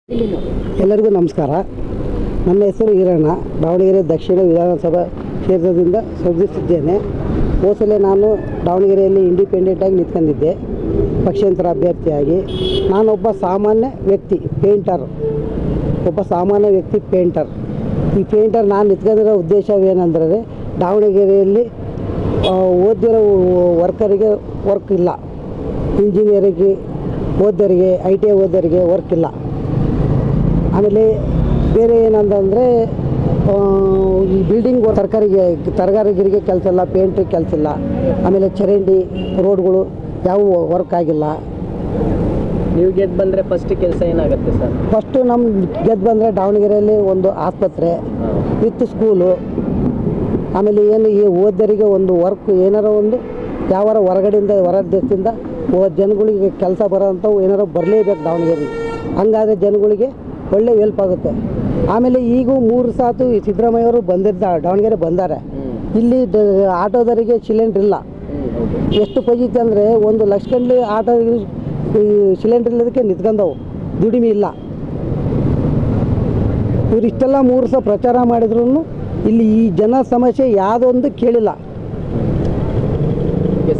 ಎಲ್ಲರಿಗೂ ನಮಸ್ಕಾರ. ನನ್ನ ಹೆಸರು ಈರಣ್ಣ. ದಾವಣಗೆರೆ ದಕ್ಷಿಣ ವಿಧಾನಸಭಾ ಕ್ಷೇತ್ರದಿಂದ ಸ್ಪರ್ಧಿಸಿದ್ದೇನೆ. ಹೋಸಲೆ ನಾನು ದಾವಣಗೆರೆಯಲ್ಲಿ ಇಂಡಿಪೆಂಡೆಂಟಾಗಿ ನಿಂತ್ಕೊಂಡಿದ್ದೆ ಪಕ್ಷೇತರ ಅಭ್ಯರ್ಥಿಯಾಗಿ. ನಾನೊಬ್ಬ ಸಾಮಾನ್ಯ ವ್ಯಕ್ತಿ, ಪೇಂಟರ್. ಈ ಪೇಂಟರ್ ನಾನು ನಿಂತ್ಕೊಂಡಿರೋ ಉದ್ದೇಶವೇನೆಂದರೆ, ದಾವಣಗೆರೆಯಲ್ಲಿ ಓದಿರೋ ವರ್ಕರಿಗೆ ವರ್ಕ್ ಇಲ್ಲ, ಇಂಜಿನಿಯರಿಗೆ ಓದೋರಿಗೆ, ITI ಓದೋರಿಗೆ ವರ್ಕ್ ಇಲ್ಲ. ಆಮೇಲೆ ಬೇರೆ ಏನಂತಂದರೆ, ಈ ಬಿಲ್ಡಿಂಗ್ ತರಕಾರಿಗರಿಗೆ ಕೆಲಸ ಇಲ್ಲ, ಪೇಂಟ್ರಿಗೆ ಕೆಲಸ ಇಲ್ಲ. ಆಮೇಲೆ ಚರಂಡಿ ರೋಡ್ಗಳು ಯಾವುವು ವರ್ಕ್ ಆಗಿಲ್ಲ. ನೀವು ಗೆದ್ದು ಬಂದರೆ ಫಸ್ಟ್ ಕೆಲಸ ಏನಾಗುತ್ತೆ ಸರ್? ಫಸ್ಟು ನಮ್ಮ ಗೆದ್ದು ಬಂದರೆ ದಾವಣಗೆರೆಯಲ್ಲಿ ಒಂದು ಆಸ್ಪತ್ರೆ ವಿತ್ ಸ್ಕೂಲು, ಆಮೇಲೆ ಏನು ಈ ಓದೋರಿಗೆ ಒಂದು ವರ್ಕ್ ಏನಾರ ಒಂದು ಯಾವಾರ ಹೊರಗಡೆಯಿಂದ ಹೊರ ದೇಶದಿಂದ ಜನಗಳಿಗೆ ಕೆಲಸ ಬರೋಂಥವು ಏನಾರು ಬರಲೇಬೇಕು ದಾವಣಗೆರೆಗೆ. ಹಂಗಾದರೆ ಜನಗಳಿಗೆ ಒಳ್ಳೆ ಹೆಲ್ಪ್ ಆಗುತ್ತೆ. ಆಮೇಲೆ ಈಗೂ 3 ಸಾತು ಈ ಸಿದ್ದರಾಮಯ್ಯವರು ದಾವಣಗೆರೆ ಬಂದಾರೆ. ಇಲ್ಲಿ ಆಟೋದರಿಗೆ ಸಿಲಿಂಡ್ರ್ ಇಲ್ಲ. ಎಷ್ಟು ಪಜಿತಿ ಅಂದರೆ 1 ಲಕ್ಷ ಗಂಟೆ ಆಟೋ ಸಿಲಿಂಡ್ರ್ ಇಲ್ಲದಕ್ಕೆ ನಿಂತ್ಕೊಂಡವು, ದುಡಿಮೆ ಇಲ್ಲ. ಇವ್ರು ಇಷ್ಟೆಲ್ಲ 3 ಸಲ ಪ್ರಚಾರ ಮಾಡಿದ್ರು ಇಲ್ಲಿ ಈ ಜನ ಸಮಸ್ಯೆ ಯಾವುದೊಂದು ಕೇಳಿಲ್ಲ.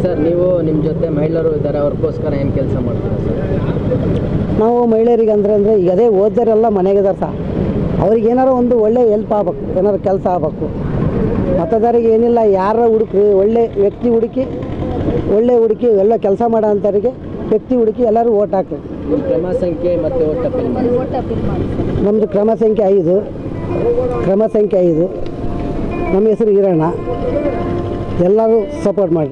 ಸರ್, ನೀವು ನಿಮ್ಮ ಜೊತೆ ಮಹಿಳೆಯರು ಇದ್ದಾರೆ, ಅವ್ರಿಗೋಸ್ಕರ ಏನು ಕೆಲಸ ಮಾಡ್ತೀರಾ ಸರ್? ನಾವು ಮಹಿಳೆಯರಿಗೆ ಅಂದರೆ ಈಗ ಅದೇ ಓದೋರೆಲ್ಲ ಮನೆಗಿದ್ದಾರೆ ಸರ್, ಅವ್ರಿಗೆ ಏನಾರು ಒಂದು ಒಳ್ಳೆ ಹೆಲ್ಪ್ ಆಗ್ಬೇಕು, ಏನಾರು ಕೆಲಸ ಆಗ್ಬೇಕು. ಮತದಾರರಿಗೆ ಏನಿಲ್ಲ, ಯಾರ ಹುಡುಕಿ ಒಳ್ಳೆ ವ್ಯಕ್ತಿ ಹುಡುಕಿ ಎಲ್ಲ ಕೆಲಸ ಮಾಡೋ ಅಂಥವ್ರಿಗೆ ವ್ಯಕ್ತಿ ಹುಡುಕಿ ಎಲ್ಲರೂ ಓಟ್ ಹಾಕಿ. ನಿಮ್ಮ ಕ್ರಮ ಸಂಖ್ಯೆ ಮತ್ತು ಓಟ್ ಅಪೀಲ್ ಮಾಡಿ. ನಮ್ಮದು ಕ್ರಮ ಸಂಖ್ಯೆ 5. ನಮ್ಮ ಹೆಸರು ಈರಣ್ಣ. ಎಲ್ಲರೂ ಸಪೋರ್ಟ್ ಮಾಡಿ.